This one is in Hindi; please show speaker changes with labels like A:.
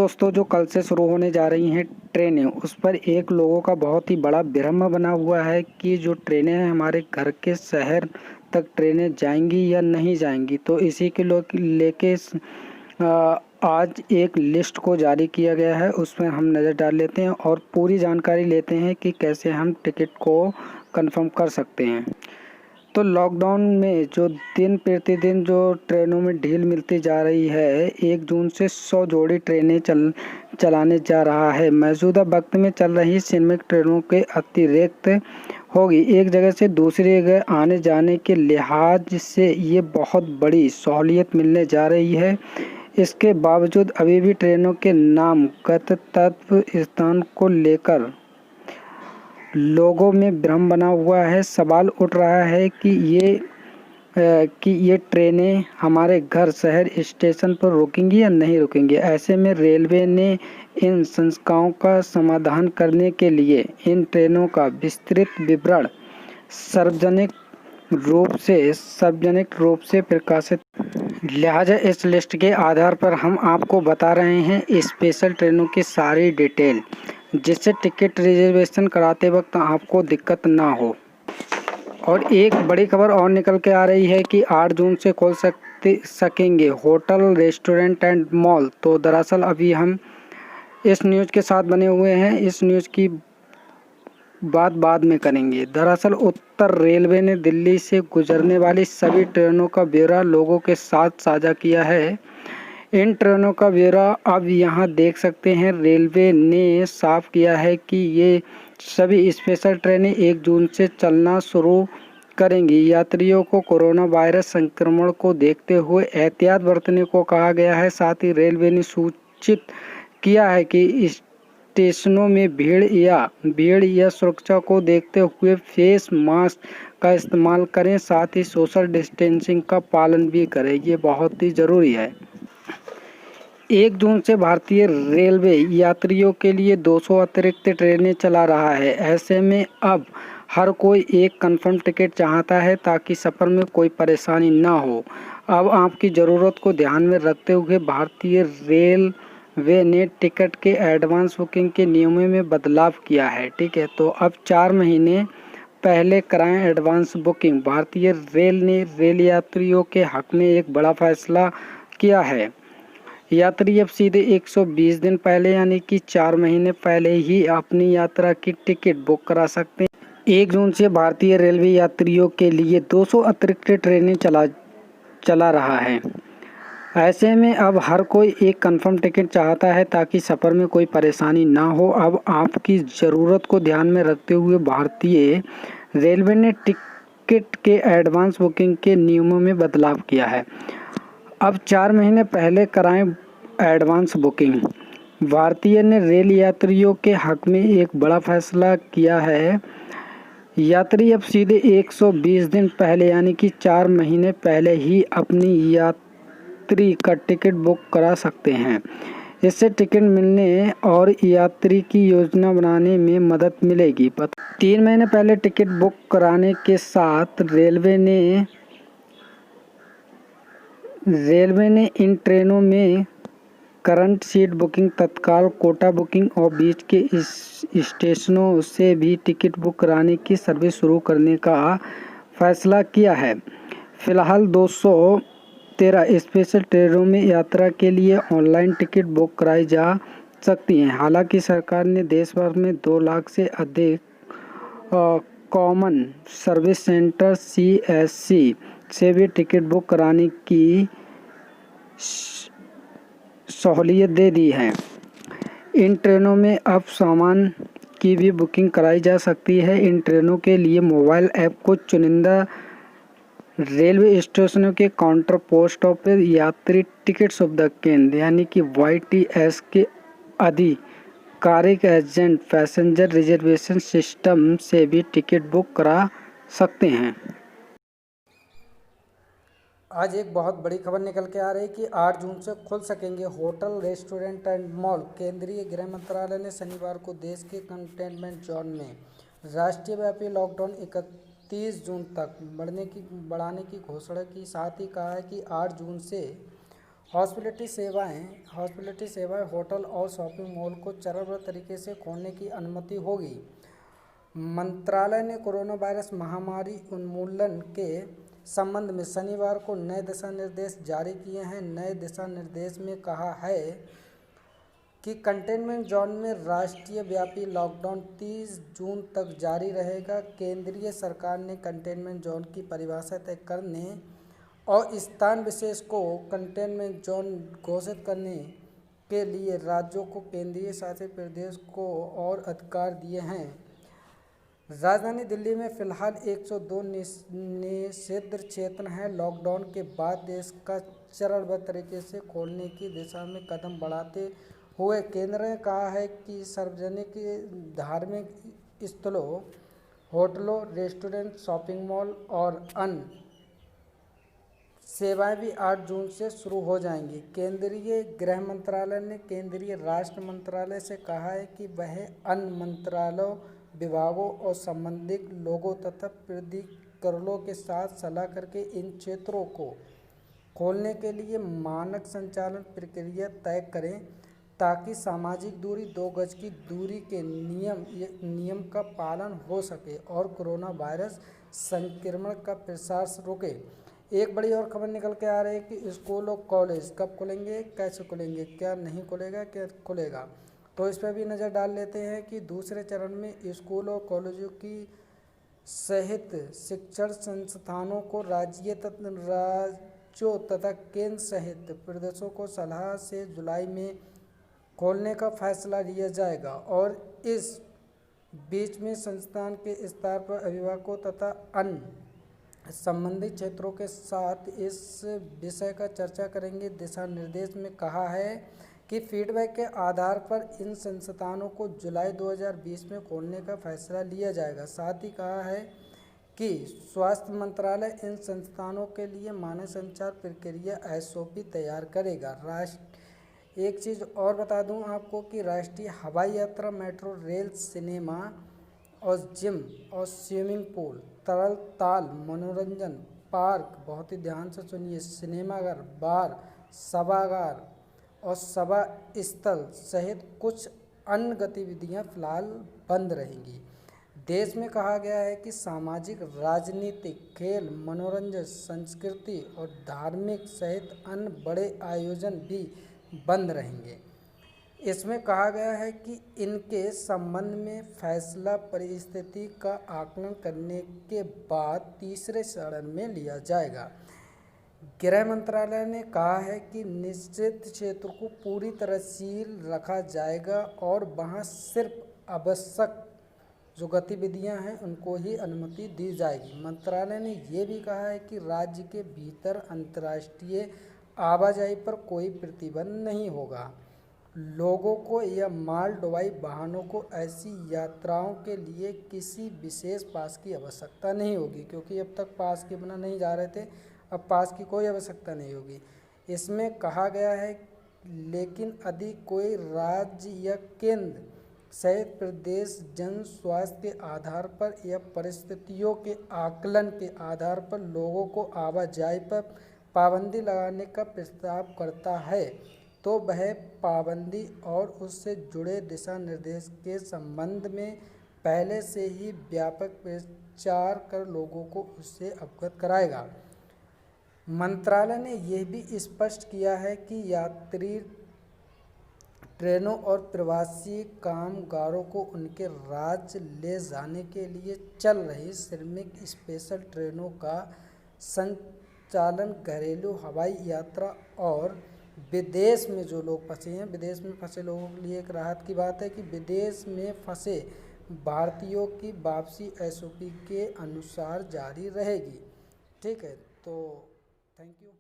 A: दोस्तों, जो कल से शुरू होने जा रही हैं ट्रेनें, उस पर एक लोगों का बहुत ही बड़ा भ्रम बना हुआ है कि जो ट्रेनें हैं हमारे घर के शहर तक ट्रेनें जाएंगी या नहीं जाएंगी। तो इसी के लेके आज एक लिस्ट को जारी किया गया है, उसमें हम नज़र डाल लेते हैं और पूरी जानकारी लेते हैं कि कैसे हम टिकट को कंफर्म कर सकते हैं। तो लॉकडाउन में जो दिन प्रतिदिन जो ट्रेनों में ढील मिलती जा रही है, 1 जून से 100 जोड़ी ट्रेनें चलाने जा रहा है। मौजूदा वक्त में चल रही श्रमिक ट्रेनों के अतिरिक्त होगी। एक जगह से दूसरी जगह आने जाने के लिहाज से ये बहुत बड़ी सहूलियत मिलने जा रही है। इसके बावजूद अभी भी ट्रेनों के नाम गंतव्य स्थान को लेकर लोगों में भ्रम बना हुआ है। सवाल उठ रहा है कि ये ट्रेनें हमारे घर शहर स्टेशन पर रुकेंगी या नहीं रुकेंगी। ऐसे में रेलवे ने इन शंकाओं का समाधान करने के लिए इन ट्रेनों का विस्तृत विवरण सार्वजनिक रूप से प्रकाशित। लिहाजा इस लिस्ट के आधार पर हम आपको बता रहे हैं स्पेशल ट्रेनों की सारी डिटेल, जिससे टिकट रिजर्वेशन कराते वक्त आपको दिक्कत ना हो। और एक बड़ी खबर और निकल के आ रही है कि 8 जून से खोल सकेंगे होटल, रेस्टोरेंट एंड मॉल। तो दरअसल अभी हम इस न्यूज़ के साथ बने हुए हैं, इस न्यूज़ की बात बाद में करेंगे। दरअसल उत्तर रेलवे ने दिल्ली से गुजरने वाली सभी ट्रेनों का ब्यौरा लोगों के साथ साझा किया है। इन ट्रेनों का ब्यौरा अब यहाँ देख सकते हैं। रेलवे ने साफ किया है कि ये सभी स्पेशल ट्रेनें 1 जून से चलना शुरू करेंगी। यात्रियों को कोरोना वायरस संक्रमण को देखते हुए एहतियात बरतने को कहा गया है। साथ ही रेलवे ने सूचित किया है कि स्टेशनों में भीड़ या सुरक्षा को देखते हुए फेस मास्क का इस्तेमाल करें, साथ ही सोशल डिस्टेंसिंग का पालन भी करें। ये बहुत ही ज़रूरी है। 1 जून से भारतीय रेलवे यात्रियों के लिए 200 अतिरिक्त ट्रेनें चला रहा है। ऐसे में अब हर कोई एक कंफर्म टिकट चाहता है ताकि सफ़र में कोई परेशानी ना हो। अब आपकी ज़रूरत को ध्यान में रखते हुए भारतीय रेलवे ने टिकट के एडवांस बुकिंग के नियमों में बदलाव किया है। ठीक है, तो अब 4 महीने पहले कराएं एडवांस बुकिंग। भारतीय रेल ने रेल यात्रियों के हक में एक बड़ा फैसला किया है। यात्री अब सीधे 120 दिन पहले यानी कि 4 महीने पहले ही अपनी यात्रा की टिकट बुक करा सकते हैं। 1 जून से भारतीय रेलवे यात्रियों के लिए 200 अतिरिक्त ट्रेनें चला रहा है। ऐसे में अब हर कोई एक कंफर्म टिकट चाहता है ताकि सफ़र में कोई परेशानी ना हो। अब आपकी ज़रूरत को ध्यान में रखते हुए भारतीय रेलवे ने टिकट के एडवांस बुकिंग के नियमों में बदलाव किया है। अब 4 महीने पहले कराएं एडवांस बुकिंग। भारतीय ने रेल यात्रियों के हक में एक बड़ा फैसला किया है। यात्री अब सीधे 120 दिन पहले यानी कि 4 महीने पहले ही अपनी यात्री का टिकट बुक करा सकते हैं। इससे टिकट मिलने और यात्री की योजना बनाने में मदद मिलेगी। 3 महीने पहले टिकट बुक कराने के साथ रेलवे ने इन ट्रेनों में करंट सीट बुकिंग, तत्काल कोटा बुकिंग और बीच के स्टेशनों से भी टिकट बुक कराने की सर्विस शुरू करने का फैसला किया है। फिलहाल 213 स्पेशल ट्रेनों में यात्रा के लिए ऑनलाइन टिकट बुक कराई जा सकती हैं। हालांकि सरकार ने देश भर में 2 लाख से अधिक कॉमन सर्विस सेंटर CSC से भी टिकट बुक कराने की सहूलियत दे दी है। इन ट्रेनों में अब सामान की भी बुकिंग कराई जा सकती है। इन ट्रेनों के लिए मोबाइल ऐप को चुनिंदा रेलवे स्टेशनों के काउंटर, पोस्ट ऑफिस, यात्री टिकट सुविधा केंद्र यानी कि YTS के आधिकारिक एजेंट पैसेंजर रिजर्वेशन सिस्टम से भी टिकट बुक करा सकते हैं। आज एक बहुत बड़ी खबर निकल के आ रही है कि 8 जून से खुल सकेंगे होटल, रेस्टोरेंट एंड मॉल। केंद्रीय गृह मंत्रालय ने शनिवार को देश के कंटेनमेंट जोन में राष्ट्रव्यापी लॉकडाउन 31 जून तक बढ़ाने की घोषणा की। साथ ही कहा है कि 8 जून से हॉस्पिटलिटी सेवाएं होटल और शॉपिंग मॉल को चरणबद्ध तरीके से खोलने की अनुमति होगी। मंत्रालय ने कोरोना वायरस महामारी उन्मूलन के संबंध में शनिवार को नए दिशा निर्देश जारी किए हैं। नए दिशा निर्देश में कहा है कि कंटेनमेंट जोन में राष्ट्रीय व्यापी लॉकडाउन 30 जून तक जारी रहेगा। केंद्रीय सरकार ने कंटेनमेंट जोन की परिभाषा तय करने और स्थान विशेष को कंटेनमेंट जोन घोषित करने के लिए राज्यों को केंद्रीय शासित प्रदेश को और अधिकार दिए हैं। राजधानी दिल्ली में फिलहाल 102 निषिद्ध क्षेत्र हैं। लॉकडाउन के बाद देश का चरणबद्ध तरीके से खोलने की दिशा में कदम बढ़ाते हुए केंद्र ने कहा है कि सार्वजनिक धार्मिक स्थलों, होटलों, रेस्टोरेंट, शॉपिंग मॉल और अन्य सेवाएं भी 8 जून से शुरू हो जाएंगी। केंद्रीय गृह मंत्रालय ने केंद्रीय राष्ट्र मंत्रालय से कहा है कि वह अन्य मंत्रालयों, विभागों और संबंधित लोगों तथा प्राधिकरणों के साथ सलाह करके इन क्षेत्रों को खोलने के लिए मानक संचालन प्रक्रिया तय करें ताकि सामाजिक दूरी, 2 गज की दूरी के नियम का पालन हो सके और कोरोना वायरस संक्रमण का प्रसार रुके। एक बड़ी और खबर निकल के आ रही है कि स्कूल और कॉलेज कब खुलेंगे, कैसे खुलेंगे, क्या नहीं खुलेगा, क्या खुलेगा, तो इस पर भी नज़र डाल लेते हैं कि दूसरे चरण में स्कूल और कॉलेजों की सहित शिक्षण संस्थानों को राज्यों तथा केंद्र सहित प्रदेशों को सलाह से जुलाई में खोलने का फैसला लिया जाएगा और इस बीच में संस्थान के स्तर पर अभिभावकों तथा अन्य संबंधित क्षेत्रों के साथ इस विषय का चर्चा करेंगे। दिशा निर्देश में कहा है कि फीडबैक के आधार पर इन संस्थानों को जुलाई 2020 में खोलने का फैसला लिया जाएगा। साथ ही कहा है कि स्वास्थ्य मंत्रालय इन संस्थानों के लिए मानक संचार प्रक्रिया SOP तैयार करेगा। एक चीज़ और बता दूं आपको कि राष्ट्रीय हवाई यात्रा, मेट्रो रेल, सिनेमा और जिम और स्विमिंग पूल, तरल ताल मनोरंजन पार्क, बहुत ही ध्यान से सुनिए, सिनेमाघर, बार, सभागार और सभा स्थल सहित कुछ अन्य गतिविधियां फिलहाल बंद रहेंगी। देश में कहा गया है कि सामाजिक, राजनीतिक, खेल, मनोरंजन, संस्कृति और धार्मिक सहित अन्य बड़े आयोजन भी बंद रहेंगे। इसमें कहा गया है कि इनके संबंध में फैसला परिस्थिति का आकलन करने के बाद तीसरे चरण में लिया जाएगा। गृह मंत्रालय ने कहा है कि निश्चित क्षेत्र को पूरी तरह सील रखा जाएगा और वहां सिर्फ आवश्यक जो गतिविधियां हैं उनको ही अनुमति दी जाएगी। मंत्रालय ने यह भी कहा है कि राज्य के भीतर अंतर्राष्ट्रीय आवाजाही पर कोई प्रतिबंध नहीं होगा। लोगों को या माल ढुलाई वाहनों को ऐसी यात्राओं के लिए किसी विशेष पास की आवश्यकता नहीं होगी, क्योंकि अब तक पास के बिना नहीं जा रहे थे, अब पास की कोई आवश्यकता नहीं होगी। इसमें कहा गया है लेकिन यदि कोई राज्य या केंद्र सहित प्रदेश जन स्वास्थ्य के आधार पर या परिस्थितियों के आकलन के आधार पर लोगों को आवाजाही पर पाबंदी लगाने का प्रस्ताव करता है तो वह पाबंदी और उससे जुड़े दिशा निर्देश के संबंध में पहले से ही व्यापक प्रचार कर लोगों को उससे अवगत कराएगा। मंत्रालय ने यह भी स्पष्ट किया है कि यात्री ट्रेनों और प्रवासी कामगारों को उनके राज्य ले जाने के लिए चल रही श्रमिक स्पेशल ट्रेनों का संचालन, घरेलू हवाई यात्रा और विदेश में जो लोग फंसे हैं, विदेश में फंसे लोगों के लिए एक राहत की बात है कि विदेश में फंसे भारतीयों की वापसी SOP के अनुसार जारी रहेगी। ठीक है, तो थैंक यू।